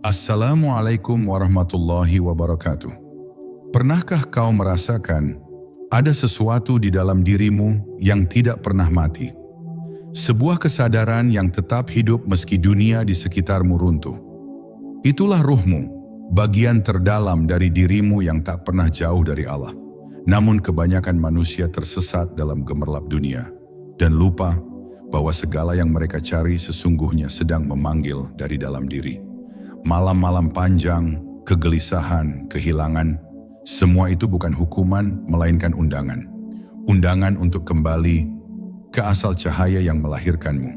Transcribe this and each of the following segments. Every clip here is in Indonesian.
Assalamualaikum warahmatullahi wabarakatuh. Pernahkah kau merasakan ada sesuatu di dalam dirimu yang tidak pernah mati? Sebuah kesadaran yang tetap hidup meski dunia di sekitarmu runtuh. Itulah ruhmu, bagian terdalam dari dirimu yang tak pernah jauh dari Allah. Namun kebanyakan manusia tersesat dalam gemerlap dunia dan lupa bahwa segala yang mereka cari sesungguhnya sedang memanggil dari dalam diri. Malam-malam panjang, kegelisahan, kehilangan, semua itu bukan hukuman melainkan undangan. Undangan untuk kembali ke asal cahaya yang melahirkanmu.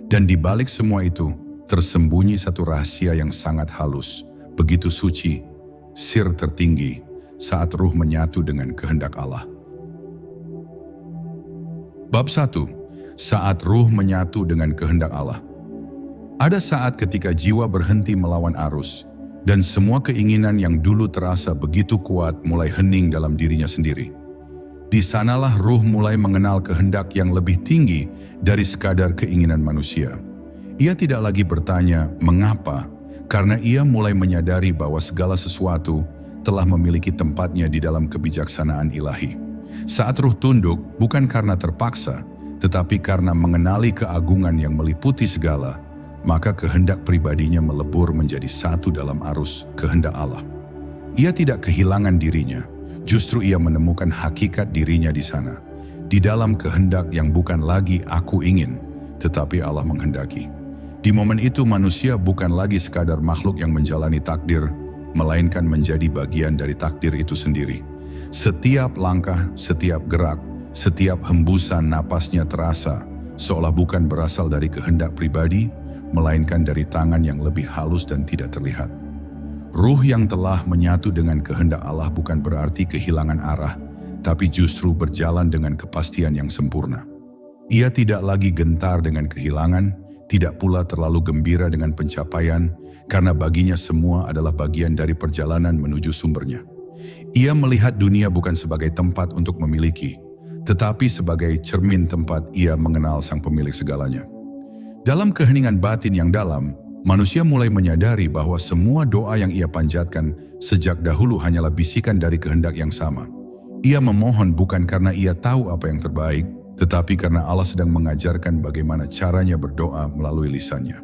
Dan di balik semua itu, tersembunyi satu rahasia yang sangat halus, begitu suci, sir tertinggi saat ruh menyatu dengan kehendak Allah. Bab 1. Saat ruh menyatu dengan kehendak Allah. Ada saat ketika jiwa berhenti melawan arus, dan semua keinginan yang dulu terasa begitu kuat mulai hening dalam dirinya sendiri. Di sanalah ruh mulai mengenal kehendak yang lebih tinggi dari sekadar keinginan manusia. Ia tidak lagi bertanya mengapa, karena ia mulai menyadari bahwa segala sesuatu telah memiliki tempatnya di dalam kebijaksanaan ilahi. Saat ruh tunduk bukan karena terpaksa, tetapi karena mengenali keagungan yang meliputi segala, maka kehendak pribadinya melebur menjadi satu dalam arus kehendak Allah. Ia tidak kehilangan dirinya, justru ia menemukan hakikat dirinya di sana, di dalam kehendak yang bukan lagi aku ingin, tetapi Allah menghendaki. Di momen itu manusia bukan lagi sekadar makhluk yang menjalani takdir, melainkan menjadi bagian dari takdir itu sendiri. Setiap langkah, setiap gerak, setiap hembusan napasnya terasa, seolah bukan berasal dari kehendak pribadi, melainkan dari tangan yang lebih halus dan tidak terlihat. Ruh yang telah menyatu dengan kehendak Allah bukan berarti kehilangan arah, tapi justru berjalan dengan kepastian yang sempurna. Ia tidak lagi gentar dengan kehilangan, tidak pula terlalu gembira dengan pencapaian, karena baginya semua adalah bagian dari perjalanan menuju sumbernya. Ia melihat dunia bukan sebagai tempat untuk memiliki, tetapi sebagai cermin tempat ia mengenal sang pemilik segalanya. Dalam keheningan batin yang dalam, manusia mulai menyadari bahwa semua doa yang ia panjatkan sejak dahulu hanyalah bisikan dari kehendak yang sama. Ia memohon bukan karena ia tahu apa yang terbaik, tetapi karena Allah sedang mengajarkan bagaimana caranya berdoa melalui lisannya.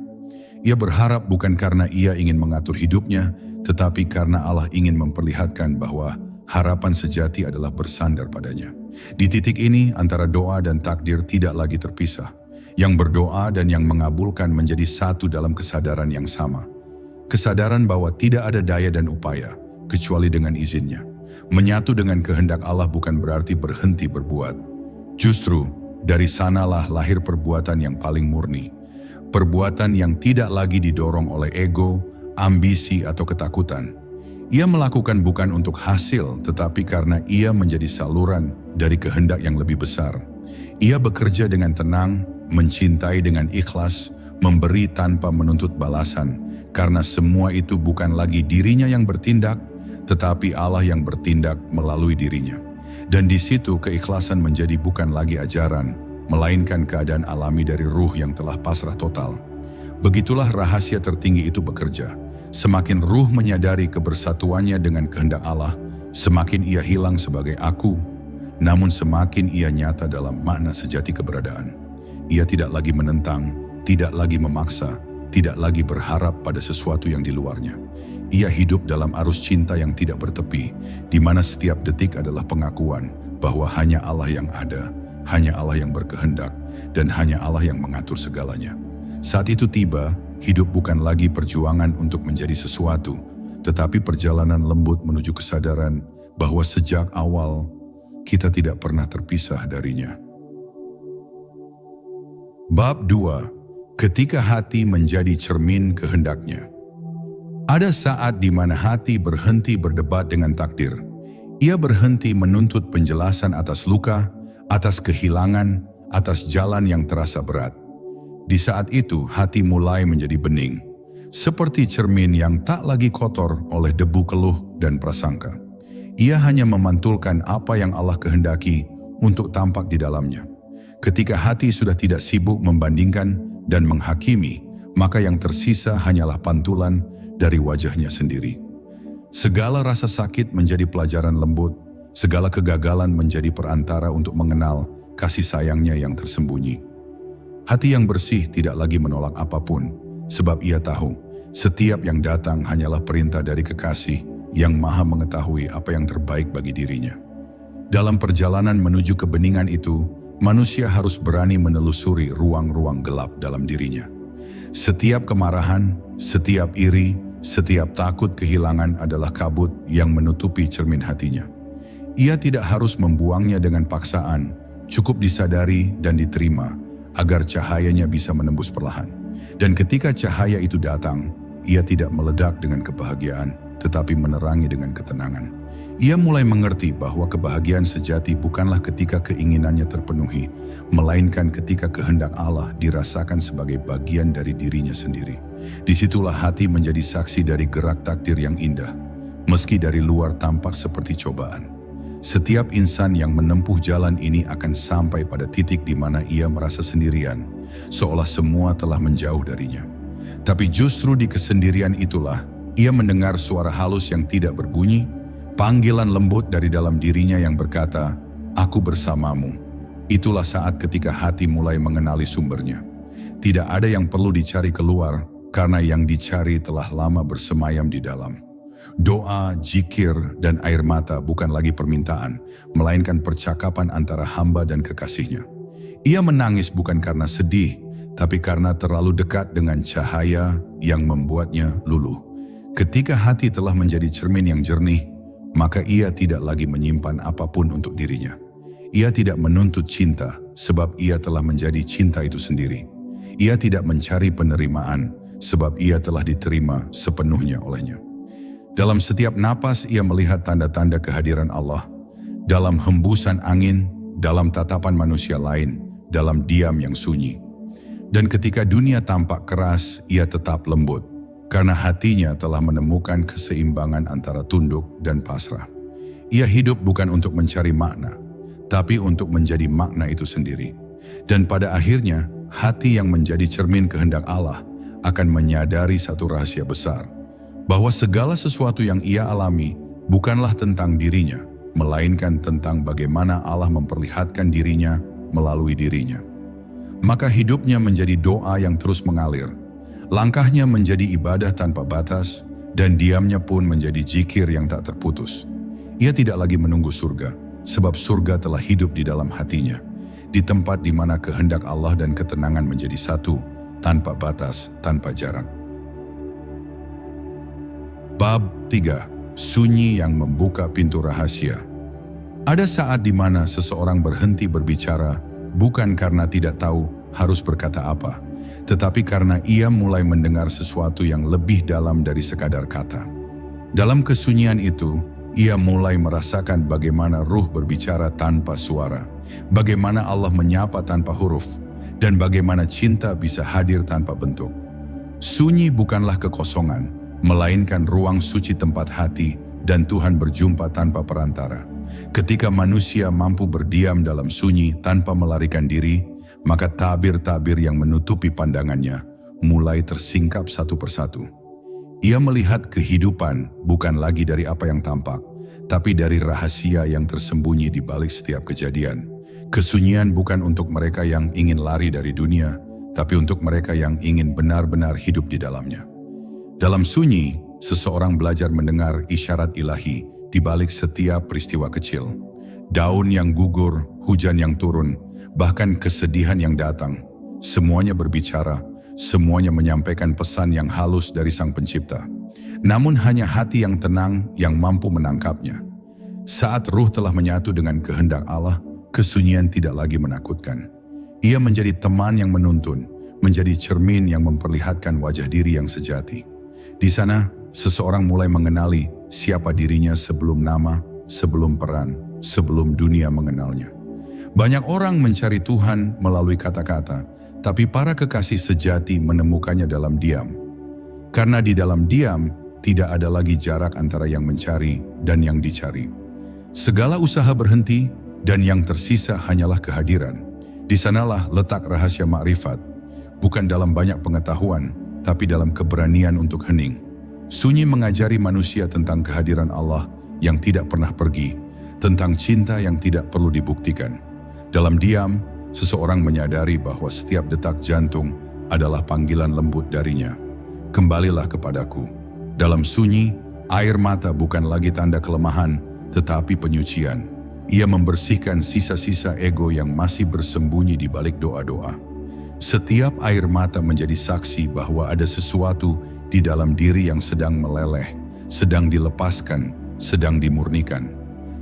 Ia berharap bukan karena ia ingin mengatur hidupnya, tetapi karena Allah ingin memperlihatkan bahwa harapan sejati adalah bersandar padanya. Di titik ini, antara doa dan takdir tidak lagi terpisah. Yang berdoa dan yang mengabulkan menjadi satu dalam kesadaran yang sama. Kesadaran bahwa tidak ada daya dan upaya, kecuali dengan izinnya. Menyatu dengan kehendak Allah bukan berarti berhenti berbuat. Justru, dari sanalah lahir perbuatan yang paling murni. Perbuatan yang tidak lagi didorong oleh ego, ambisi atau ketakutan. Ia melakukan bukan untuk hasil, tetapi karena ia menjadi saluran dari kehendak yang lebih besar. Ia bekerja dengan tenang, mencintai dengan ikhlas, memberi tanpa menuntut balasan, karena semua itu bukan lagi dirinya yang bertindak, tetapi Allah yang bertindak melalui dirinya. Dan di situ keikhlasan menjadi bukan lagi ajaran, melainkan keadaan alami dari ruh yang telah pasrah total. Begitulah rahasia tertinggi itu bekerja. Semakin ruh menyadari kebersatuannya dengan kehendak Allah, semakin ia hilang sebagai aku, namun semakin ia nyata dalam makna sejati keberadaan. Ia tidak lagi menentang, tidak lagi memaksa, tidak lagi berharap pada sesuatu yang di luarnya. Ia hidup dalam arus cinta yang tidak bertepi, di mana setiap detik adalah pengakuan bahwa hanya Allah yang ada, hanya Allah yang berkehendak, dan hanya Allah yang mengatur segalanya. Saat itu tiba, hidup bukan lagi perjuangan untuk menjadi sesuatu, tetapi perjalanan lembut menuju kesadaran bahwa sejak awal kita tidak pernah terpisah darinya. Bab 2. Ketika hati menjadi cermin kehendaknya. Ada saat di mana hati berhenti berdebat dengan takdir. Ia berhenti menuntut penjelasan atas luka, atas kehilangan, atas jalan yang terasa berat. Di saat itu hati mulai menjadi bening, seperti cermin yang tak lagi kotor oleh debu keluh dan prasangka. Ia hanya memantulkan apa yang Allah kehendaki untuk tampak di dalamnya. Ketika hati sudah tidak sibuk membandingkan dan menghakimi, maka yang tersisa hanyalah pantulan dari wajahnya sendiri. Segala rasa sakit menjadi pelajaran lembut, segala kegagalan menjadi perantara untuk mengenal kasih sayangnya yang tersembunyi. Hati yang bersih tidak lagi menolak apapun, sebab ia tahu setiap yang datang hanyalah perintah dari kekasih yang maha mengetahui apa yang terbaik bagi dirinya. Dalam perjalanan menuju kebeningan itu, manusia harus berani menelusuri ruang-ruang gelap dalam dirinya. Setiap kemarahan, setiap iri, setiap takut kehilangan adalah kabut yang menutupi cermin hatinya. Ia tidak harus membuangnya dengan paksaan, cukup disadari dan diterima agar cahayanya bisa menembus perlahan. Dan ketika cahaya itu datang, ia tidak meledak dengan kebahagiaan, tetapi menerangi dengan ketenangan. Ia mulai mengerti bahwa kebahagiaan sejati bukanlah ketika keinginannya terpenuhi, melainkan ketika kehendak Allah dirasakan sebagai bagian dari dirinya sendiri. Disitulah hati menjadi saksi dari gerak takdir yang indah, meski dari luar tampak seperti cobaan. Setiap insan yang menempuh jalan ini akan sampai pada titik di mana ia merasa sendirian, seolah semua telah menjauh darinya. Tapi justru di kesendirian itulah, ia mendengar suara halus yang tidak berbunyi, panggilan lembut dari dalam dirinya yang berkata, "Aku bersamamu." Itulah saat ketika hati mulai mengenali sumbernya. Tidak ada yang perlu dicari keluar, karena yang dicari telah lama bersemayam di dalam. Doa, zikir, dan air mata bukan lagi permintaan, melainkan percakapan antara hamba dan kekasihnya. Ia menangis bukan karena sedih, tapi karena terlalu dekat dengan cahaya yang membuatnya luluh. Ketika hati telah menjadi cermin yang jernih, maka ia tidak lagi menyimpan apapun untuk dirinya. Ia tidak menuntut cinta, sebab ia telah menjadi cinta itu sendiri. Ia tidak mencari penerimaan, sebab ia telah diterima sepenuhnya olehnya. Dalam setiap napas ia melihat tanda-tanda kehadiran Allah. Dalam hembusan angin, dalam tatapan manusia lain, dalam diam yang sunyi. Dan ketika dunia tampak keras, ia tetap lembut. Karena hatinya telah menemukan keseimbangan antara tunduk dan pasrah. Ia hidup bukan untuk mencari makna, tapi untuk menjadi makna itu sendiri. Dan pada akhirnya, hati yang menjadi cermin kehendak Allah akan menyadari satu rahasia besar, bahwa segala sesuatu yang ia alami bukanlah tentang dirinya, melainkan tentang bagaimana Allah memperlihatkan dirinya melalui dirinya. Maka hidupnya menjadi doa yang terus mengalir. Langkahnya menjadi ibadah tanpa batas, dan diamnya pun menjadi zikir yang tak terputus. Ia tidak lagi menunggu surga, sebab surga telah hidup di dalam hatinya, di tempat di mana kehendak Allah dan ketenangan menjadi satu, tanpa batas, tanpa jarak. Bab 3. Sunyi yang membuka pintu rahasia. Ada saat di mana seseorang berhenti berbicara, bukan karena tidak tahu harus berkata apa, tetapi karena ia mulai mendengar sesuatu yang lebih dalam dari sekadar kata. Dalam kesunyian itu, ia mulai merasakan bagaimana ruh berbicara tanpa suara, bagaimana Allah menyapa tanpa huruf, dan bagaimana cinta bisa hadir tanpa bentuk. Sunyi bukanlah kekosongan, melainkan ruang suci tempat hati dan Tuhan berjumpa tanpa perantara. Ketika manusia mampu berdiam dalam sunyi tanpa melarikan diri, maka tabir-tabir yang menutupi pandangannya mulai tersingkap satu persatu. Ia melihat kehidupan bukan lagi dari apa yang tampak, tapi dari rahasia yang tersembunyi di balik setiap kejadian. Kesunyian bukan untuk mereka yang ingin lari dari dunia, tapi untuk mereka yang ingin benar-benar hidup di dalamnya. Dalam sunyi, seseorang belajar mendengar isyarat ilahi di balik setiap peristiwa kecil. Daun yang gugur, hujan yang turun, bahkan kesedihan yang datang. Semuanya berbicara, semuanya menyampaikan pesan yang halus dari Sang Pencipta. Namun hanya hati yang tenang yang mampu menangkapnya. Saat ruh telah menyatu dengan kehendak Allah, kesunyian tidak lagi menakutkan. Ia menjadi teman yang menuntun, menjadi cermin yang memperlihatkan wajah diri yang sejati. Di sana, seseorang mulai mengenali siapa dirinya sebelum nama, sebelum peran, sebelum dunia mengenalnya. Banyak orang mencari Tuhan melalui kata-kata, tapi para kekasih sejati menemukannya dalam diam. Karena di dalam diam, tidak ada lagi jarak antara yang mencari dan yang dicari. Segala usaha berhenti dan yang tersisa hanyalah kehadiran. Di sanalah letak rahasia makrifat, bukan dalam banyak pengetahuan, tapi dalam keberanian untuk hening. Sunyi mengajari manusia tentang kehadiran Allah yang tidak pernah pergi, tentang cinta yang tidak perlu dibuktikan. Dalam diam, seseorang menyadari bahwa setiap detak jantung adalah panggilan lembut darinya. Kembalilah kepadaku. Dalam sunyi, air mata bukan lagi tanda kelemahan, tetapi penyucian. Ia membersihkan sisa-sisa ego yang masih bersembunyi di balik doa-doa. Setiap air mata menjadi saksi bahwa ada sesuatu di dalam diri yang sedang meleleh, sedang dilepaskan, sedang dimurnikan.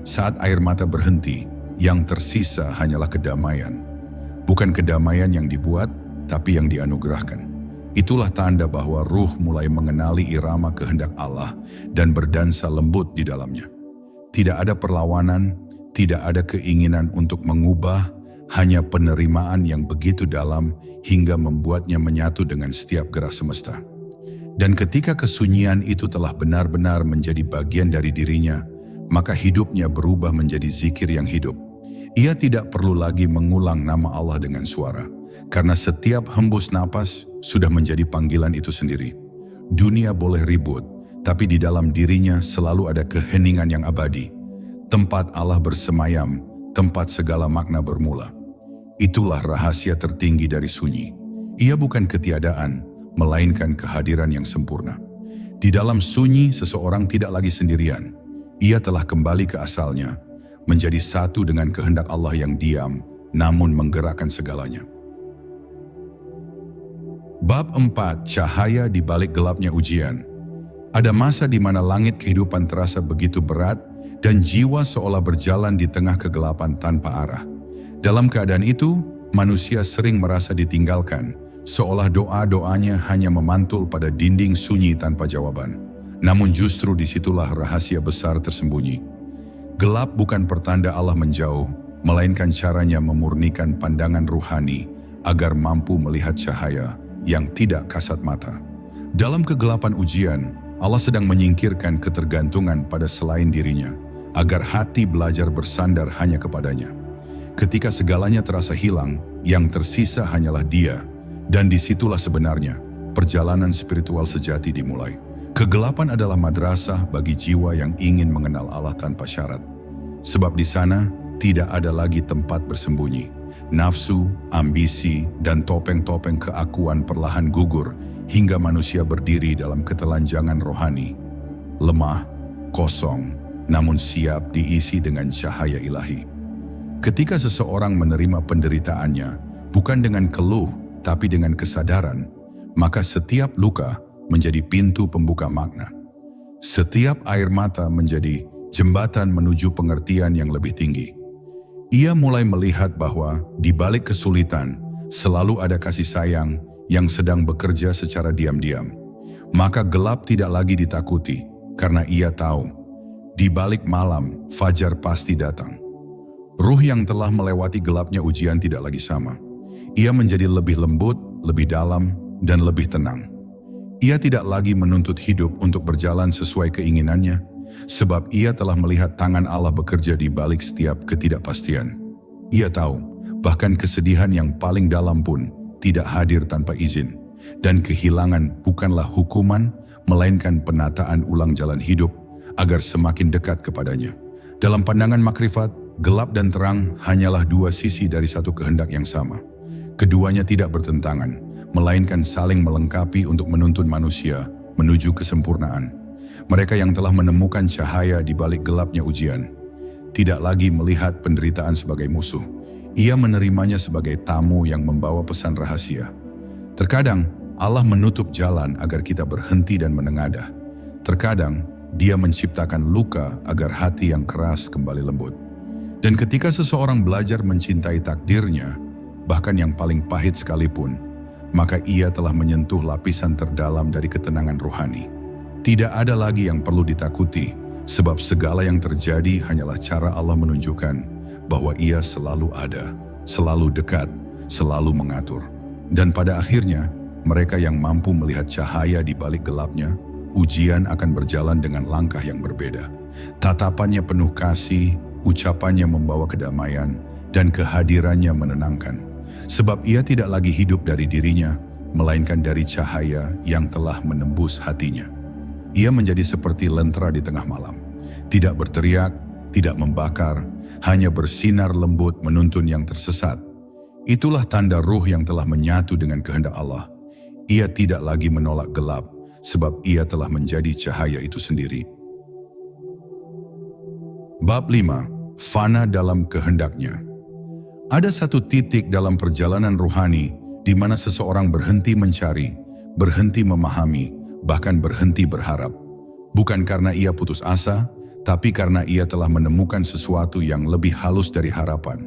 Saat air mata berhenti, yang tersisa hanyalah kedamaian. Bukan kedamaian yang dibuat, tapi yang dianugerahkan. Itulah tanda bahwa ruh mulai mengenali irama kehendak Allah dan berdansa lembut di dalamnya. Tidak ada perlawanan, tidak ada keinginan untuk mengubah, hanya penerimaan yang begitu dalam hingga membuatnya menyatu dengan setiap gerak semesta. Dan ketika kesunyian itu telah benar-benar menjadi bagian dari dirinya, maka hidupnya berubah menjadi zikir yang hidup. Ia tidak perlu lagi mengulang nama Allah dengan suara, karena setiap hembus napas sudah menjadi panggilan itu sendiri. Dunia boleh ribut, tapi di dalam dirinya selalu ada keheningan yang abadi. Tempat Allah bersemayam, tempat segala makna bermula. Itulah rahasia tertinggi dari sunyi. Ia bukan ketiadaan, melainkan kehadiran yang sempurna. Di dalam sunyi, seseorang tidak lagi sendirian. Ia telah kembali ke asalnya, menjadi satu dengan kehendak Allah yang diam, namun menggerakkan segalanya. Bab 4. Cahaya di balik gelapnya ujian. Ada masa di mana langit kehidupan terasa begitu berat dan jiwa seolah berjalan di tengah kegelapan tanpa arah. Dalam keadaan itu, manusia sering merasa ditinggalkan, seolah doa-doanya hanya memantul pada dinding sunyi tanpa jawaban. Namun justru disitulah rahasia besar tersembunyi. Gelap bukan pertanda Allah menjauh, melainkan caranya memurnikan pandangan ruhani agar mampu melihat cahaya yang tidak kasat mata. Dalam kegelapan ujian, Allah sedang menyingkirkan ketergantungan pada selain dirinya, agar hati belajar bersandar hanya kepadanya. Ketika segalanya terasa hilang, yang tersisa hanyalah Dia, dan disitulah sebenarnya perjalanan spiritual sejati dimulai. Kegelapan adalah madrasah bagi jiwa yang ingin mengenal Allah tanpa syarat. Sebab di sana tidak ada lagi tempat bersembunyi. Nafsu, ambisi, dan topeng-topeng keakuan perlahan gugur hingga manusia berdiri dalam ketelanjangan rohani. Lemah, kosong, namun siap diisi dengan cahaya ilahi. Ketika seseorang menerima penderitaannya, bukan dengan keluh, tapi dengan kesadaran, maka setiap luka menjadi pintu pembuka makna. Setiap air mata menjadi jembatan menuju pengertian yang lebih tinggi. Ia mulai melihat bahwa di balik kesulitan selalu ada kasih sayang yang sedang bekerja secara diam-diam. Maka gelap tidak lagi ditakuti, karena ia tahu, di balik malam fajar pasti datang. Ruh yang telah melewati gelapnya ujian tidak lagi sama. Ia menjadi lebih lembut, lebih dalam, dan lebih tenang. Ia tidak lagi menuntut hidup untuk berjalan sesuai keinginannya, sebab ia telah melihat tangan Allah bekerja di balik setiap ketidakpastian. Ia tahu, bahkan kesedihan yang paling dalam pun tidak hadir tanpa izin, dan kehilangan bukanlah hukuman, melainkan penataan ulang jalan hidup agar semakin dekat kepadanya. Dalam pandangan makrifat, gelap dan terang hanyalah dua sisi dari satu kehendak yang sama. Keduanya tidak bertentangan, melainkan saling melengkapi untuk menuntun manusia menuju kesempurnaan. Mereka yang telah menemukan cahaya di balik gelapnya ujian, tidak lagi melihat penderitaan sebagai musuh. Ia menerimanya sebagai tamu yang membawa pesan rahasia. Terkadang, Allah menutup jalan agar kita berhenti dan menengadah. Terkadang, Dia menciptakan luka agar hati yang keras kembali lembut. Dan ketika seseorang belajar mencintai takdirnya, bahkan yang paling pahit sekalipun, maka ia telah menyentuh lapisan terdalam dari ketenangan rohani. Tidak ada lagi yang perlu ditakuti, sebab segala yang terjadi hanyalah cara Allah menunjukkan bahwa Ia selalu ada, selalu dekat, selalu mengatur. Dan pada akhirnya, mereka yang mampu melihat cahaya di balik gelapnya, ujian akan berjalan dengan langkah yang berbeda. Tatapannya penuh kasih, ucapannya membawa kedamaian, dan kehadirannya menenangkan. Sebab ia tidak lagi hidup dari dirinya, melainkan dari cahaya yang telah menembus hatinya. Ia menjadi seperti lentera di tengah malam. Tidak berteriak, tidak membakar, hanya bersinar lembut menuntun yang tersesat. Itulah tanda ruh yang telah menyatu dengan kehendak Allah. Ia tidak lagi menolak gelap, sebab ia telah menjadi cahaya itu sendiri. Bab 5. Fana dalam kehendaknya. Ada satu titik dalam perjalanan rohani di mana seseorang berhenti mencari, berhenti memahami, bahkan berhenti berharap. Bukan karena ia putus asa, tapi karena ia telah menemukan sesuatu yang lebih halus dari harapan.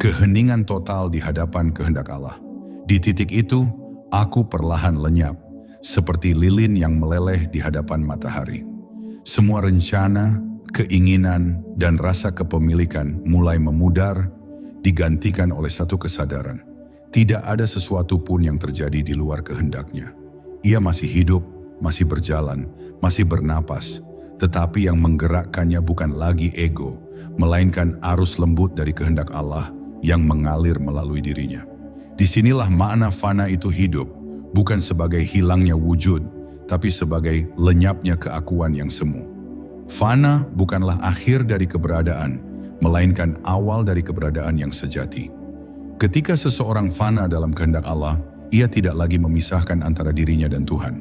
Keheningan total di hadapan kehendak Allah. Di titik itu, aku perlahan lenyap, seperti lilin yang meleleh di hadapan matahari. Semua rencana, keinginan, dan rasa kepemilikan mulai memudar, digantikan oleh satu kesadaran. Tidak ada sesuatu pun yang terjadi di luar kehendaknya. Ia masih hidup, masih berjalan, masih bernapas, tetapi yang menggerakkannya bukan lagi ego, melainkan arus lembut dari kehendak Allah yang mengalir melalui dirinya. Disinilah makna fana itu hidup, bukan sebagai hilangnya wujud, tapi sebagai lenyapnya keakuan yang semu. Fana bukanlah akhir dari keberadaan, melainkan awal dari keberadaan yang sejati. Ketika seseorang fana dalam kehendak Allah, ia tidak lagi memisahkan antara dirinya dan Tuhan.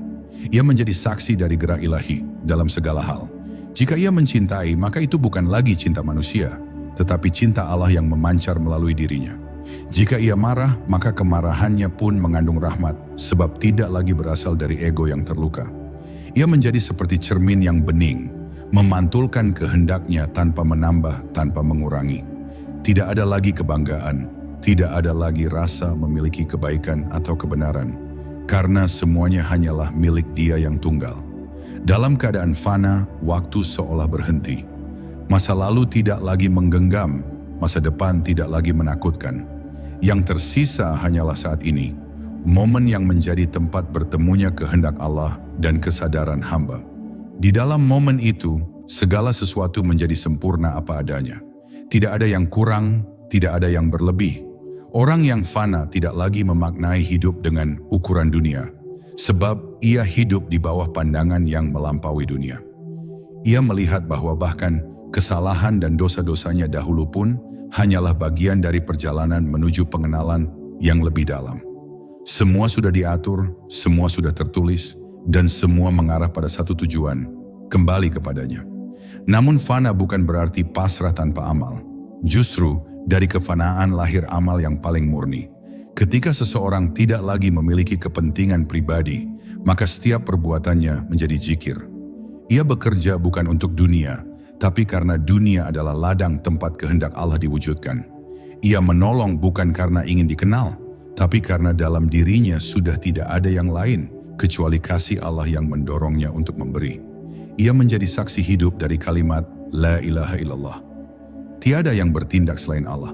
Ia menjadi saksi dari gerak ilahi dalam segala hal. Jika ia mencintai, maka itu bukan lagi cinta manusia, tetapi cinta Allah yang memancar melalui dirinya. Jika ia marah, maka kemarahannya pun mengandung rahmat, sebab tidak lagi berasal dari ego yang terluka. Ia menjadi seperti cermin yang bening, memantulkan kehendaknya tanpa menambah, tanpa mengurangi. Tidak ada lagi kebanggaan, tidak ada lagi rasa memiliki kebaikan atau kebenaran, karena semuanya hanyalah milik Dia yang tunggal. Dalam keadaan fana, waktu seolah berhenti. Masa lalu tidak lagi menggenggam, masa depan tidak lagi menakutkan. Yang tersisa hanyalah saat ini, momen yang menjadi tempat bertemunya kehendak Allah dan kesadaran hamba. Di dalam momen itu, segala sesuatu menjadi sempurna apa adanya. Tidak ada yang kurang, tidak ada yang berlebih. Orang yang fana tidak lagi memaknai hidup dengan ukuran dunia, sebab ia hidup di bawah pandangan yang melampaui dunia. Ia melihat bahwa bahkan kesalahan dan dosa-dosanya dahulu pun hanyalah bagian dari perjalanan menuju pengenalan yang lebih dalam. Semua sudah diatur, semua sudah tertulis, dan semua mengarah pada satu tujuan, kembali kepadanya. Namun fana bukan berarti pasrah tanpa amal. Justru, dari kefanaan lahir amal yang paling murni. Ketika seseorang tidak lagi memiliki kepentingan pribadi, maka setiap perbuatannya menjadi zikir. Ia bekerja bukan untuk dunia, tapi karena dunia adalah ladang tempat kehendak Allah diwujudkan. Ia menolong bukan karena ingin dikenal, tapi karena dalam dirinya sudah tidak ada yang lain, kecuali kasih Allah yang mendorongnya untuk memberi. Ia menjadi saksi hidup dari kalimat, La ilaha illallah. Tiada yang bertindak selain Allah.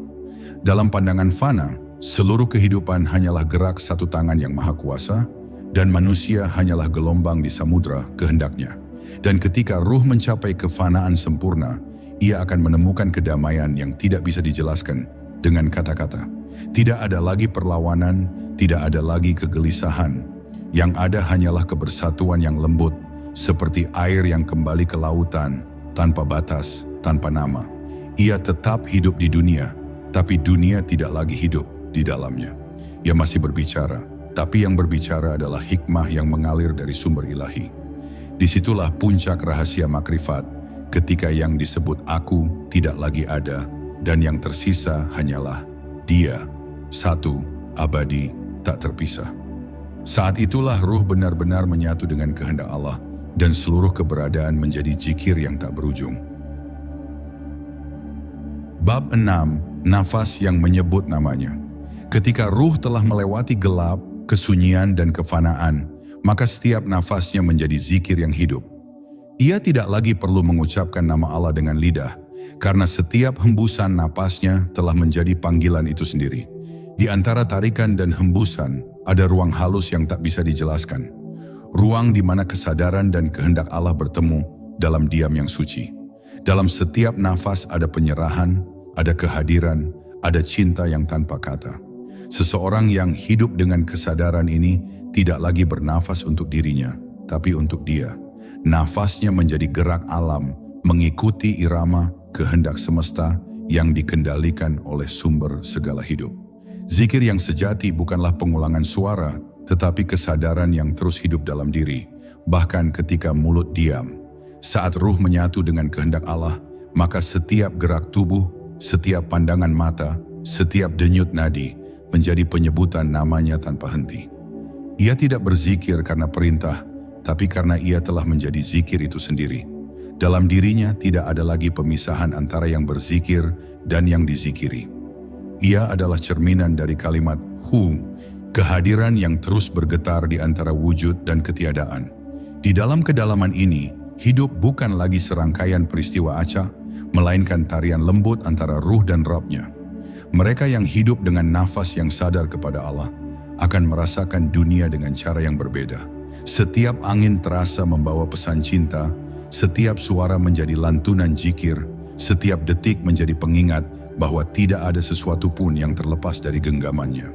Dalam pandangan fana, seluruh kehidupan hanyalah gerak satu tangan yang maha kuasa, dan manusia hanyalah gelombang di samudra kehendaknya. Dan ketika ruh mencapai kefanaan sempurna, ia akan menemukan kedamaian yang tidak bisa dijelaskan dengan kata-kata. Tidak ada lagi perlawanan, tidak ada lagi kegelisahan. Yang ada hanyalah kebersatuan yang lembut, seperti air yang kembali ke lautan, tanpa batas, tanpa nama. Ia tetap hidup di dunia, tapi dunia tidak lagi hidup di dalamnya. Ia masih berbicara, tapi yang berbicara adalah hikmah yang mengalir dari sumber ilahi. Disitulah puncak rahasia makrifat, ketika yang disebut aku tidak lagi ada, dan yang tersisa hanyalah Dia, satu, abadi, tak terpisah. Saat itulah ruh benar-benar menyatu dengan kehendak Allah, dan seluruh keberadaan menjadi zikir yang tak berujung. Bab 6. Nafas yang menyebut namanya. Ketika ruh telah melewati gelap, kesunyian dan kefanaan, maka setiap nafasnya menjadi zikir yang hidup. Ia tidak lagi perlu mengucapkan nama Allah dengan lidah, karena setiap hembusan napasnya telah menjadi panggilan itu sendiri. Di antara tarikan dan hembusan, ada ruang halus yang tak bisa dijelaskan. Ruang di mana kesadaran dan kehendak Allah bertemu dalam diam yang suci. Dalam setiap nafas ada penyerahan, ada kehadiran, ada cinta yang tanpa kata. Seseorang yang hidup dengan kesadaran ini tidak lagi bernafas untuk dirinya, tapi untuk Dia. Nafasnya menjadi gerak alam, mengikuti irama kehendak semesta yang dikendalikan oleh sumber segala hidup. Zikir yang sejati bukanlah pengulangan suara, tetapi kesadaran yang terus hidup dalam diri, bahkan ketika mulut diam. Saat ruh menyatu dengan kehendak Allah, maka setiap gerak tubuh, setiap pandangan mata, setiap denyut nadi menjadi penyebutan namanya tanpa henti. Ia tidak berzikir karena perintah, tapi karena ia telah menjadi zikir itu sendiri. Dalam dirinya tidak ada lagi pemisahan antara yang berzikir dan yang dizikiri. Ia adalah cerminan dari kalimat hu, kehadiran yang terus bergetar di antara wujud dan ketiadaan. Di dalam kedalaman ini, hidup bukan lagi serangkaian peristiwa acak, melainkan tarian lembut antara ruh dan Rabb-Nya. Mereka yang hidup dengan nafas yang sadar kepada Allah akan merasakan dunia dengan cara yang berbeda. Setiap angin terasa membawa pesan cinta, setiap suara menjadi lantunan zikir, setiap detik menjadi pengingat bahwa tidak ada sesuatu pun yang terlepas dari genggamannya.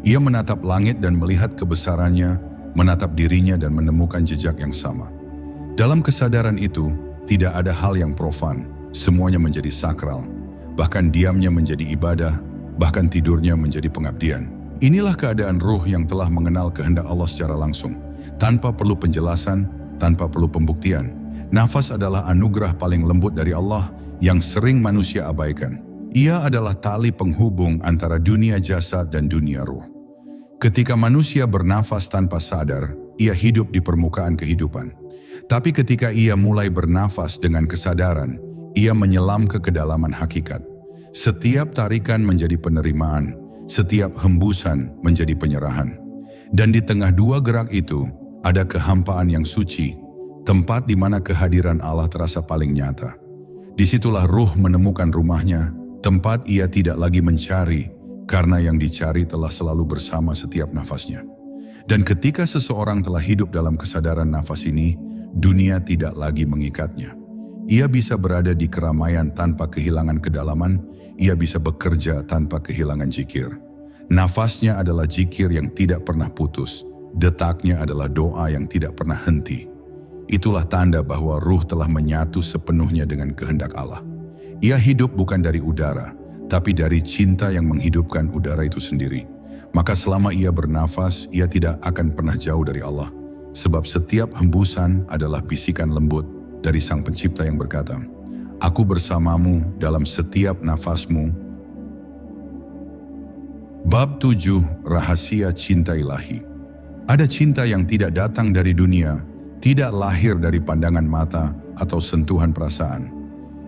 Ia menatap langit dan melihat kebesarannya, menatap dirinya dan menemukan jejak yang sama. Dalam kesadaran itu, tidak ada hal yang profan, semuanya menjadi sakral. Bahkan diamnya menjadi ibadah, bahkan tidurnya menjadi pengabdian. Inilah keadaan ruh yang telah mengenal kehendak Allah secara langsung, tanpa perlu penjelasan, tanpa perlu pembuktian. Nafas adalah anugerah paling lembut dari Allah yang sering manusia abaikan. Ia adalah tali penghubung antara dunia jasad dan dunia ruh. Ketika manusia bernafas tanpa sadar, ia hidup di permukaan kehidupan. Tapi ketika ia mulai bernafas dengan kesadaran, ia menyelam ke kedalaman hakikat. Setiap tarikan menjadi penerimaan, setiap hembusan menjadi penyerahan. Dan di tengah dua gerak itu, ada kehampaan yang suci, tempat di mana kehadiran Allah terasa paling nyata. Disitulah ruh menemukan rumahnya, tempat ia tidak lagi mencari, karena yang dicari telah selalu bersama setiap nafasnya. Dan ketika seseorang telah hidup dalam kesadaran nafas ini, dunia tidak lagi mengikatnya. Ia bisa berada di keramaian tanpa kehilangan kedalaman, ia bisa bekerja tanpa kehilangan zikir. Nafasnya adalah zikir yang tidak pernah putus, detaknya adalah doa yang tidak pernah henti. Itulah tanda bahwa ruh telah menyatu sepenuhnya dengan kehendak Allah. Ia hidup bukan dari udara, tapi dari cinta yang menghidupkan udara itu sendiri. Maka selama ia bernafas, ia tidak akan pernah jauh dari Allah. Sebab setiap hembusan adalah bisikan lembut dari Sang Pencipta yang berkata, "Aku bersamamu dalam setiap nafasmu." Bab 7, Rahasia Cinta Ilahi. Ada cinta yang tidak datang dari dunia, tidak lahir dari pandangan mata atau sentuhan perasaan.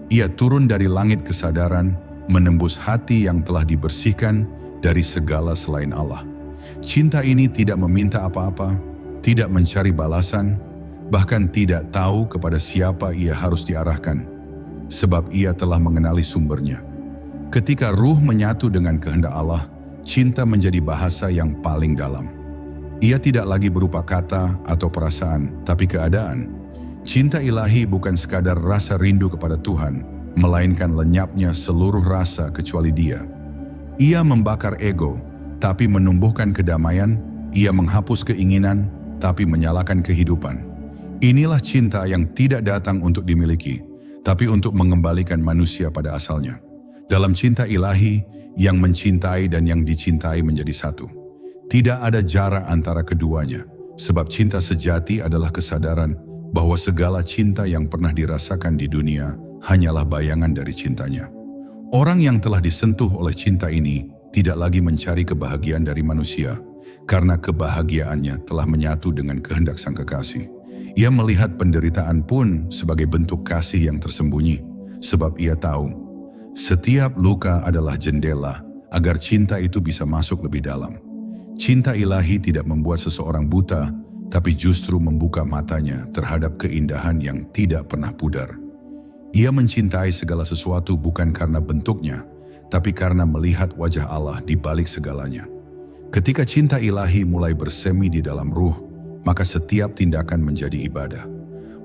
Ia turun dari langit kesadaran, menembus hati yang telah dibersihkan dari segala selain Allah. Cinta ini tidak meminta apa-apa, tidak mencari balasan, bahkan tidak tahu kepada siapa ia harus diarahkan, sebab ia telah mengenali sumbernya. Ketika ruh menyatu dengan kehendak Allah, cinta menjadi bahasa yang paling dalam. Ia tidak lagi berupa kata atau perasaan, tapi keadaan. Cinta ilahi bukan sekadar rasa rindu kepada Tuhan, melainkan lenyapnya seluruh rasa kecuali Dia. Ia membakar ego, tapi menumbuhkan kedamaian. Ia menghapus keinginan, tapi menyalakan kehidupan. Inilah cinta yang tidak datang untuk dimiliki, tapi untuk mengembalikan manusia pada asalnya. Dalam cinta ilahi, yang mencintai dan yang dicintai menjadi satu. Tidak ada jarak antara keduanya, sebab cinta sejati adalah kesadaran bahwa segala cinta yang pernah dirasakan di dunia hanyalah bayangan dari cintanya. Orang yang telah disentuh oleh cinta ini tidak lagi mencari kebahagiaan dari manusia, karena kebahagiaannya telah menyatu dengan kehendak Sang Kekasih. Ia melihat penderitaan pun sebagai bentuk kasih yang tersembunyi, sebab ia tahu setiap luka adalah jendela agar cinta itu bisa masuk lebih dalam. Cinta ilahi tidak membuat seseorang buta, tapi justru membuka matanya terhadap keindahan yang tidak pernah pudar. Ia mencintai segala sesuatu bukan karena bentuknya, tapi karena melihat wajah Allah di balik segalanya. Ketika cinta ilahi mulai bersemi di dalam ruh, maka setiap tindakan menjadi ibadah.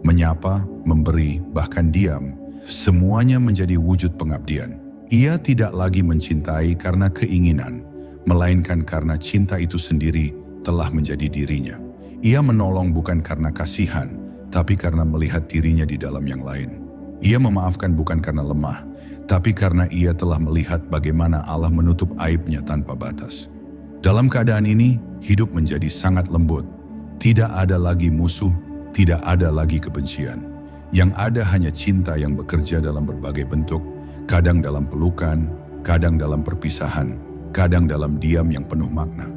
Menyapa, memberi, bahkan diam, semuanya menjadi wujud pengabdian. Ia tidak lagi mencintai karena keinginan, melainkan karena cinta itu sendiri telah menjadi dirinya. Ia menolong bukan karena kasihan, tapi karena melihat dirinya di dalam yang lain. Ia memaafkan bukan karena lemah, tapi karena ia telah melihat bagaimana Allah menutup aibnya tanpa batas. Dalam keadaan ini, hidup menjadi sangat lembut. Tidak ada lagi musuh, tidak ada lagi kebencian. Yang ada hanya cinta yang bekerja dalam berbagai bentuk, kadang dalam pelukan, kadang dalam perpisahan, kadang dalam diam yang penuh makna.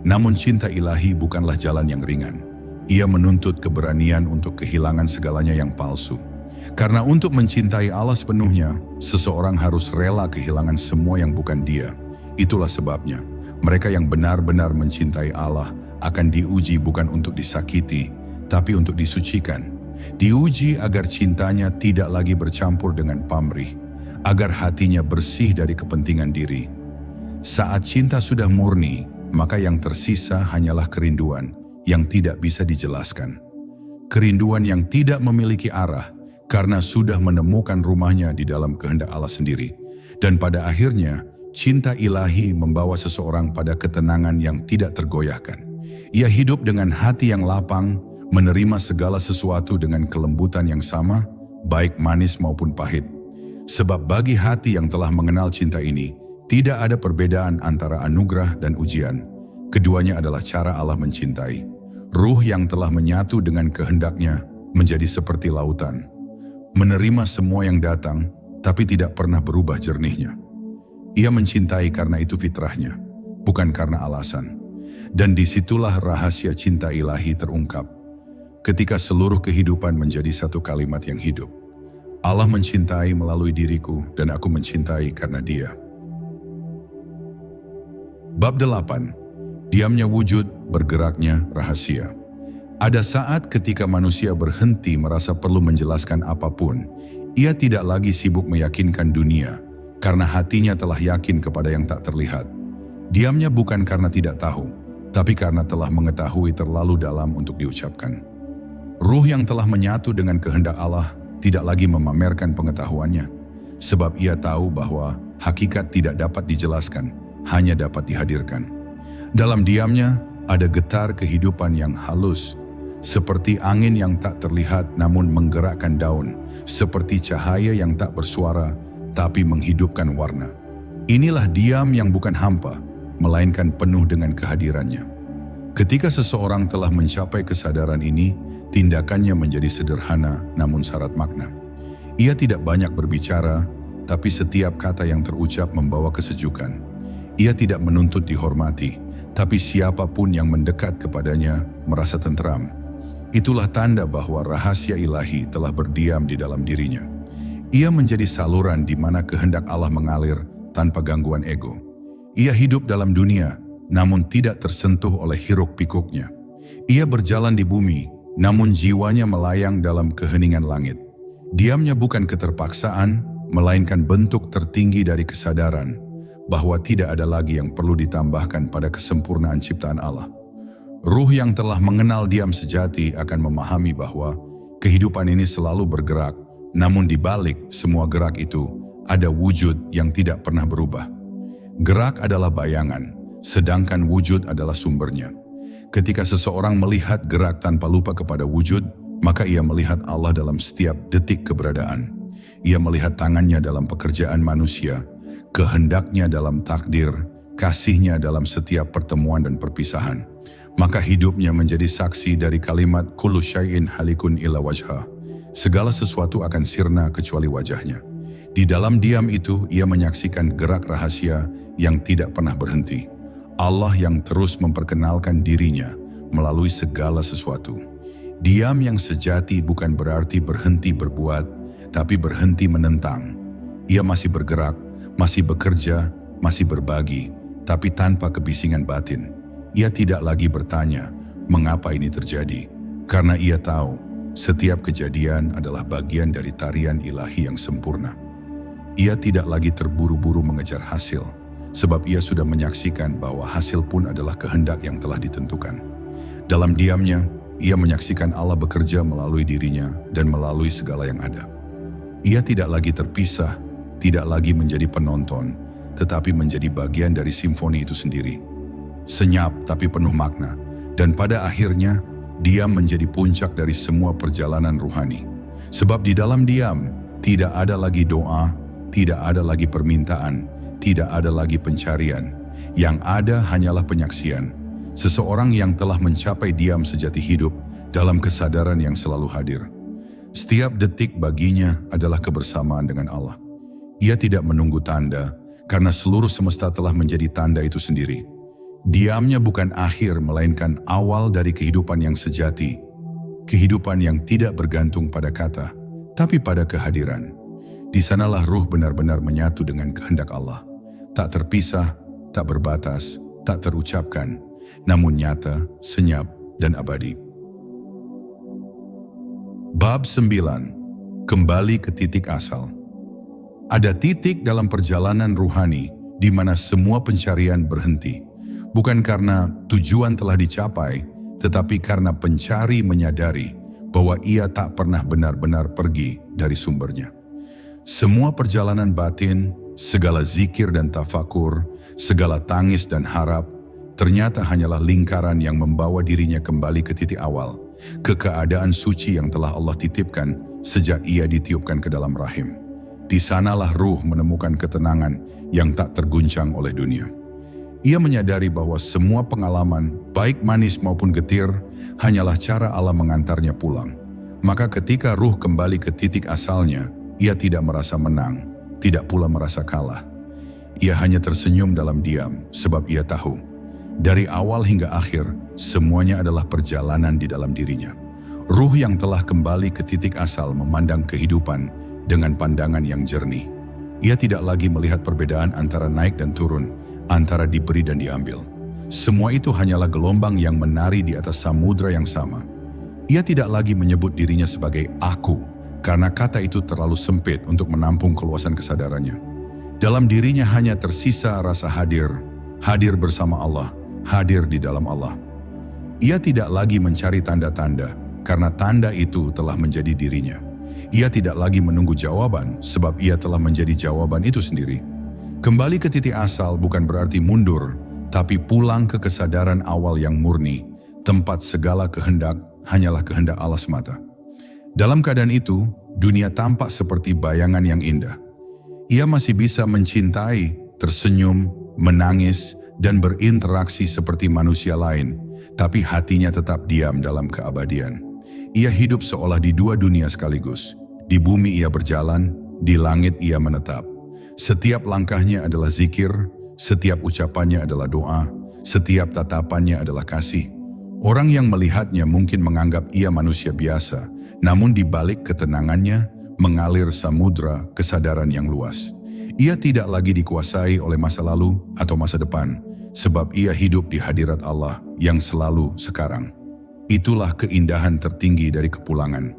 Namun cinta ilahi bukanlah jalan yang ringan. Ia menuntut keberanian untuk kehilangan segalanya yang palsu. Karena untuk mencintai Allah sepenuhnya, seseorang harus rela kehilangan semua yang bukan dia. Itulah sebabnya, mereka yang benar-benar mencintai Allah akan diuji bukan untuk disakiti, tapi untuk disucikan. Diuji agar cintanya tidak lagi bercampur dengan pamrih, agar hatinya bersih dari kepentingan diri. Saat cinta sudah murni, maka yang tersisa hanyalah kerinduan yang tidak bisa dijelaskan. Kerinduan yang tidak memiliki arah, karena sudah menemukan rumahnya di dalam kehendak Allah sendiri. Dan pada akhirnya, cinta ilahi membawa seseorang pada ketenangan yang tidak tergoyahkan. Ia hidup dengan hati yang lapang, menerima segala sesuatu dengan kelembutan yang sama, baik manis maupun pahit. Sebab bagi hati yang telah mengenal cinta ini, tidak ada perbedaan antara anugerah dan ujian. Keduanya adalah cara Allah mencintai. Ruh yang telah menyatu dengan kehendaknya menjadi seperti lautan, menerima semua yang datang, tapi tidak pernah berubah jernihnya. Ia mencintai karena itu fitrahnya, bukan karena alasan. Dan disitulah rahasia cinta ilahi terungkap. Ketika seluruh kehidupan menjadi satu kalimat yang hidup. Allah mencintai melalui diriku dan aku mencintai karena Dia. Bab 8. Diamnya wujud, bergeraknya rahasia. Ada saat ketika manusia berhenti merasa perlu menjelaskan apapun, ia tidak lagi sibuk meyakinkan dunia, karena hatinya telah yakin kepada yang tak terlihat. Diamnya bukan karena tidak tahu, tapi karena telah mengetahui terlalu dalam untuk diucapkan. Ruh yang telah menyatu dengan kehendak Allah tidak lagi memamerkan pengetahuannya, sebab ia tahu bahwa hakikat tidak dapat dijelaskan, hanya dapat dihadirkan. Dalam diamnya ada getar kehidupan yang halus, seperti angin yang tak terlihat namun menggerakkan daun, seperti cahaya yang tak bersuara tapi menghidupkan warna. Inilah diam yang bukan hampa, melainkan penuh dengan kehadirannya. Ketika seseorang telah mencapai kesadaran ini, tindakannya menjadi sederhana namun syarat makna. Ia tidak banyak berbicara, tapi setiap kata yang terucap membawa kesejukan. Ia tidak menuntut dihormati, tapi siapapun yang mendekat kepadanya merasa tentram. Itulah tanda bahwa rahasia ilahi telah berdiam di dalam dirinya. Ia menjadi saluran di mana kehendak Allah mengalir tanpa gangguan ego. Ia hidup dalam dunia, namun tidak tersentuh oleh hiruk-pikuknya. Ia berjalan di bumi, namun jiwanya melayang dalam keheningan langit. Diamnya bukan keterpaksaan, melainkan bentuk tertinggi dari kesadaran bahwa tidak ada lagi yang perlu ditambahkan pada kesempurnaan ciptaan Allah. Ruh yang telah mengenal diam sejati akan memahami bahwa kehidupan ini selalu bergerak, namun di balik semua gerak itu ada wujud yang tidak pernah berubah. Gerak adalah bayangan, sedangkan wujud adalah sumbernya. Ketika seseorang melihat gerak tanpa lupa kepada wujud, maka ia melihat Allah dalam setiap detik keberadaan. Ia melihat tangannya dalam pekerjaan manusia, kehendaknya dalam takdir, kasihnya dalam setiap pertemuan dan perpisahan. Maka hidupnya menjadi saksi dari kalimat kullu syai'in halikun illa wajhah. Segala sesuatu akan sirna kecuali wajahnya. Di dalam diam itu ia menyaksikan gerak rahasia yang tidak pernah berhenti. Allah yang terus memperkenalkan dirinya melalui segala sesuatu. Diam yang sejati bukan berarti berhenti berbuat, tapi berhenti menentang. Ia masih bergerak, masih bekerja, masih berbagi, tapi tanpa kebisingan batin. Ia tidak lagi bertanya, mengapa ini terjadi? Karena ia tahu, setiap kejadian adalah bagian dari tarian ilahi yang sempurna. Ia tidak lagi terburu-buru mengejar hasil, sebab ia sudah menyaksikan bahwa hasil pun adalah kehendak yang telah ditentukan. Dalam diamnya, ia menyaksikan Allah bekerja melalui dirinya dan melalui segala yang ada. Ia tidak lagi terpisah, tidak lagi menjadi penonton, tetapi menjadi bagian dari simfoni itu sendiri. Senyap tapi penuh makna, dan pada akhirnya Diam menjadi puncak dari semua perjalanan ruhani. Sebab di dalam diam, tidak ada lagi doa, tidak ada lagi permintaan, tidak ada lagi pencarian. Yang ada hanyalah penyaksian. Seseorang yang telah mencapai diam sejati hidup dalam kesadaran yang selalu hadir. Setiap detik baginya adalah kebersamaan dengan Allah. Ia tidak menunggu tanda, karena seluruh semesta telah menjadi tanda itu sendiri. Diamnya bukan akhir, melainkan awal dari kehidupan yang sejati. Kehidupan yang tidak bergantung pada kata, tapi pada kehadiran. Di sanalah ruh benar-benar menyatu dengan kehendak Allah. Tak terpisah, tak berbatas, tak terucapkan, namun nyata, senyap, dan abadi. Bab 9. Kembali ke titik asal. Ada titik dalam perjalanan ruhani di mana semua pencarian berhenti. Bukan karena tujuan telah dicapai, tetapi karena pencari menyadari bahwa ia tak pernah benar-benar pergi dari sumbernya. Semua perjalanan batin, segala zikir dan tafakur, segala tangis dan harap, ternyata hanyalah lingkaran yang membawa dirinya kembali ke titik awal, ke keadaan suci yang telah Allah titipkan sejak ia ditiupkan ke dalam rahim. Di sanalah ruh menemukan ketenangan yang tak terguncang oleh dunia. Ia menyadari bahwa semua pengalaman, baik manis maupun getir, hanyalah cara Allah mengantarnya pulang. Maka ketika ruh kembali ke titik asalnya, ia tidak merasa menang, tidak pula merasa kalah. Ia hanya tersenyum dalam diam, sebab ia tahu, dari awal hingga akhir, semuanya adalah perjalanan di dalam dirinya. Ruh yang telah kembali ke titik asal memandang kehidupan dengan pandangan yang jernih. Ia tidak lagi melihat perbedaan antara naik dan turun, antara diberi dan diambil. Semua itu hanyalah gelombang yang menari di atas samudra yang sama. Ia tidak lagi menyebut dirinya sebagai aku, karena kata itu terlalu sempit untuk menampung keluasan kesadarannya. Dalam dirinya hanya tersisa rasa hadir, hadir bersama Allah, hadir di dalam Allah. Ia tidak lagi mencari tanda-tanda, karena tanda itu telah menjadi dirinya. Ia tidak lagi menunggu jawaban, sebab ia telah menjadi jawaban itu sendiri. Kembali ke titik asal bukan berarti mundur, tapi pulang ke kesadaran awal yang murni, tempat segala kehendak hanyalah kehendak Allah semata. Dalam keadaan itu, dunia tampak seperti bayangan yang indah. Ia masih bisa mencintai, tersenyum, menangis, dan berinteraksi seperti manusia lain, tapi hatinya tetap diam dalam keabadian. Ia hidup seolah di dua dunia sekaligus. Di bumi ia berjalan, di langit ia menetap. Setiap langkahnya adalah zikir, setiap ucapannya adalah doa, setiap tatapannya adalah kasih. Orang yang melihatnya mungkin menganggap ia manusia biasa, namun di balik ketenangannya mengalir samudra kesadaran yang luas. Ia tidak lagi dikuasai oleh masa lalu atau masa depan, sebab ia hidup di hadirat Allah yang selalu sekarang. Itulah keindahan tertinggi dari kepulangan,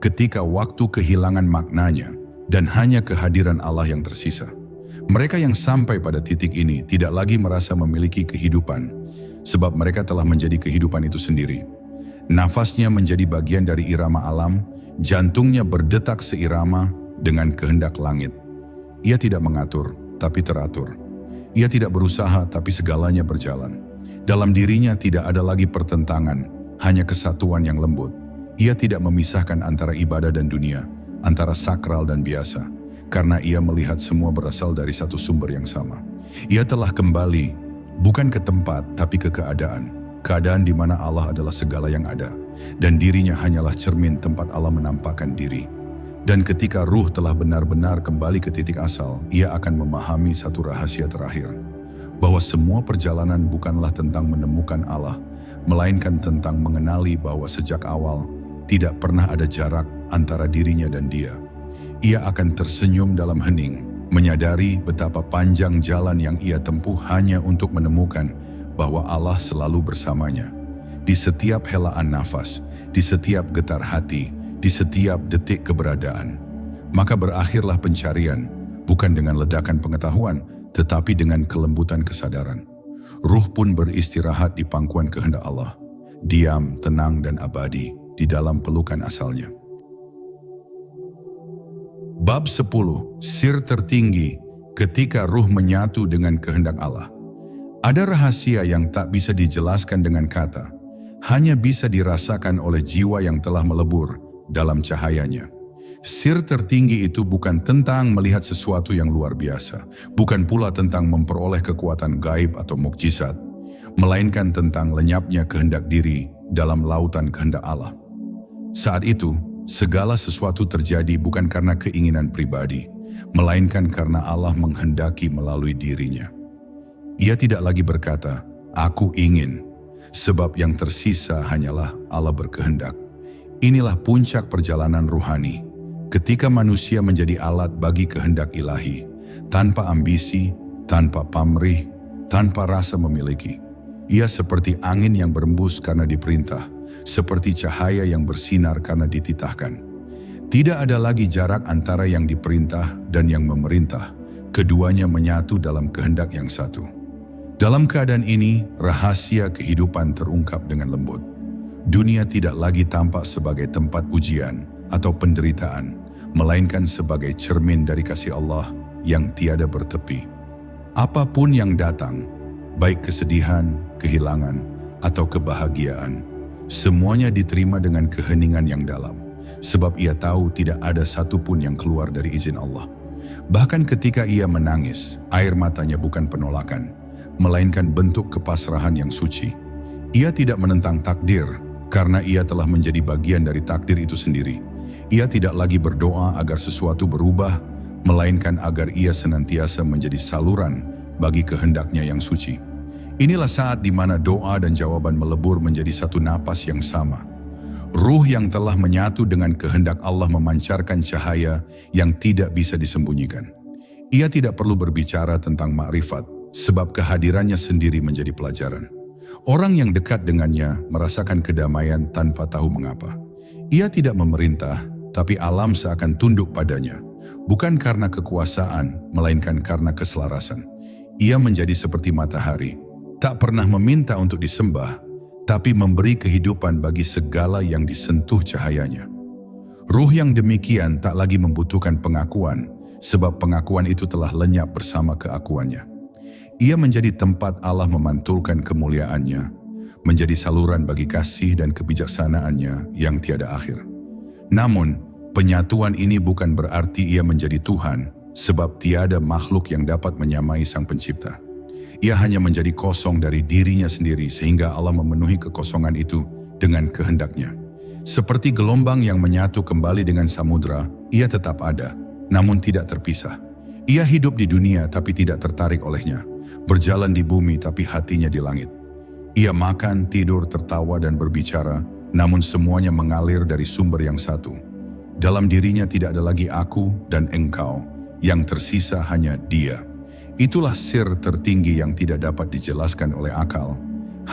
ketika waktu kehilangan maknanya dan hanya kehadiran Allah yang tersisa. Mereka yang sampai pada titik ini tidak lagi merasa memiliki kehidupan, sebab mereka telah menjadi kehidupan itu sendiri. Nafasnya menjadi bagian dari irama alam, jantungnya berdetak seirama dengan kehendak langit. Ia tidak mengatur, tapi teratur. Ia tidak berusaha, tapi segalanya berjalan. Dalam dirinya tidak ada lagi pertentangan, hanya kesatuan yang lembut. Ia tidak memisahkan antara ibadah dan dunia, antara sakral dan biasa, karena ia melihat semua berasal dari satu sumber yang sama. Ia telah kembali, bukan ke tempat, tapi ke keadaan. Keadaan di mana Allah adalah segala yang ada, dan dirinya hanyalah cermin tempat Allah menampakkan diri. Dan ketika ruh telah benar-benar kembali ke titik asal, ia akan memahami satu rahasia terakhir, bahwa semua perjalanan bukanlah tentang menemukan Allah, melainkan tentang mengenali bahwa sejak awal tidak pernah ada jarak antara dirinya dan dia. Ia akan tersenyum dalam hening, menyadari betapa panjang jalan yang ia tempuh hanya untuk menemukan bahwa Allah selalu bersamanya. Di setiap helaan nafas, di setiap getar hati, di setiap detik keberadaan. Maka berakhirlah pencarian, bukan dengan ledakan pengetahuan, tetapi dengan kelembutan kesadaran. Ruh pun beristirahat di pangkuan kehendak Allah, diam, tenang, dan abadi di dalam pelukan asalnya. Bab 10. Sir tertinggi ketika ruh menyatu dengan kehendak Allah. Ada rahasia yang tak bisa dijelaskan dengan kata, hanya bisa dirasakan oleh jiwa yang telah melebur dalam cahayanya. Sir tertinggi itu bukan tentang melihat sesuatu yang luar biasa, bukan pula tentang memperoleh kekuatan gaib atau mukjizat, melainkan tentang lenyapnya kehendak diri dalam lautan kehendak Allah. Saat itu, segala sesuatu terjadi bukan karena keinginan pribadi, melainkan karena Allah menghendaki melalui dirinya. Ia tidak lagi berkata, "Aku ingin," sebab yang tersisa hanyalah Allah berkehendak. Inilah puncak perjalanan ruhani, ketika manusia menjadi alat bagi kehendak ilahi, tanpa ambisi, tanpa pamrih, tanpa rasa memiliki. Ia seperti angin yang berembus karena diperintah, seperti cahaya yang bersinar karena dititahkan. Tidak ada lagi jarak antara yang diperintah dan yang memerintah. Keduanya menyatu dalam kehendak yang satu. Dalam keadaan ini, rahasia kehidupan terungkap dengan lembut. Dunia tidak lagi tampak sebagai tempat ujian atau penderitaan, melainkan sebagai cermin dari kasih Allah yang tiada bertepi. Apapun yang datang, baik kesedihan, kehilangan, atau kebahagiaan, semuanya diterima dengan keheningan yang dalam, sebab ia tahu tidak ada satupun yang keluar dari izin Allah. Bahkan ketika ia menangis, air matanya bukan penolakan, melainkan bentuk kepasrahan yang suci. Ia tidak menentang takdir, karena ia telah menjadi bagian dari takdir itu sendiri. Ia tidak lagi berdoa agar sesuatu berubah, melainkan agar ia senantiasa menjadi saluran bagi kehendaknya yang suci. Inilah saat di mana doa dan jawaban melebur menjadi satu napas yang sama. Ruh yang telah menyatu dengan kehendak Allah memancarkan cahaya yang tidak bisa disembunyikan. Ia tidak perlu berbicara tentang makrifat, sebab kehadirannya sendiri menjadi pelajaran. Orang yang dekat dengannya merasakan kedamaian tanpa tahu mengapa. Ia tidak memerintah, tapi alam seakan tunduk padanya, bukan karena kekuasaan, melainkan karena keselarasan. Ia menjadi seperti matahari, tak pernah meminta untuk disembah, tapi memberi kehidupan bagi segala yang disentuh cahayanya. Ruh yang demikian tak lagi membutuhkan pengakuan, sebab pengakuan itu telah lenyap bersama keakuannya. Ia menjadi tempat Allah memantulkan kemuliaannya, menjadi saluran bagi kasih dan kebijaksanaannya yang tiada akhir. Namun, penyatuan ini bukan berarti ia menjadi Tuhan, sebab tiada makhluk yang dapat menyamai Sang Pencipta. Ia hanya menjadi kosong dari dirinya sendiri sehingga Allah memenuhi kekosongan itu dengan kehendaknya. Seperti gelombang yang menyatu kembali dengan samudra, ia tetap ada, namun tidak terpisah. Ia hidup di dunia tapi tidak tertarik olehnya, berjalan di bumi tapi hatinya di langit. Ia makan, tidur, tertawa dan berbicara, namun semuanya mengalir dari sumber yang satu. Dalam dirinya tidak ada lagi aku dan engkau, yang tersisa hanya Dia. Itulah sir tertinggi yang tidak dapat dijelaskan oleh akal,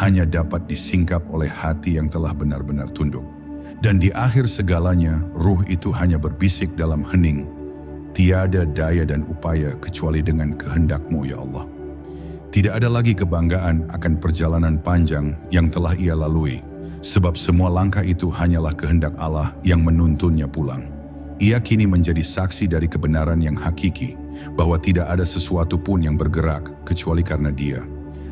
hanya dapat disingkap oleh hati yang telah benar-benar tunduk. Dan di akhir segalanya, ruh itu hanya berbisik dalam hening, tiada daya dan upaya kecuali dengan kehendak-Mu ya Allah. Tidak ada lagi kebanggaan akan perjalanan panjang yang telah ia lalui, sebab semua langkah itu hanyalah kehendak Allah yang menuntunnya pulang. Ia kini menjadi saksi dari kebenaran yang hakiki, bahwa tidak ada sesuatu pun yang bergerak kecuali karena Dia.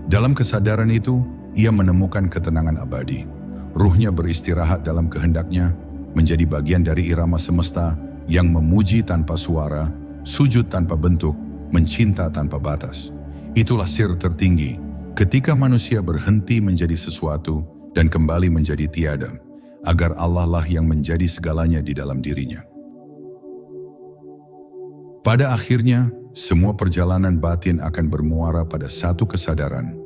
Dalam kesadaran itu, ia menemukan ketenangan abadi. Ruhnya beristirahat dalam kehendaknya, menjadi bagian dari irama semesta yang memuji tanpa suara, sujud tanpa bentuk, mencinta tanpa batas. Itulah sir tertinggi, ketika manusia berhenti menjadi sesuatu dan kembali menjadi tiada, agar Allah lah yang menjadi segalanya di dalam dirinya. Pada akhirnya, semua perjalanan batin akan bermuara pada satu kesadaran,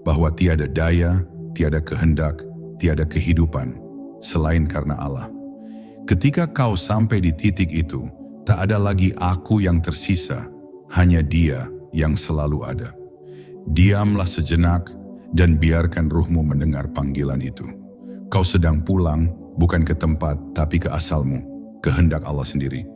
bahwa tiada daya, tiada kehendak, tiada kehidupan, selain karena Allah. Ketika kau sampai di titik itu, tak ada lagi aku yang tersisa, hanya Dia yang selalu ada. Diamlah sejenak dan biarkan ruhmu mendengar panggilan itu. Kau sedang pulang, bukan ke tempat, tapi ke asalmu, kehendak Allah sendiri.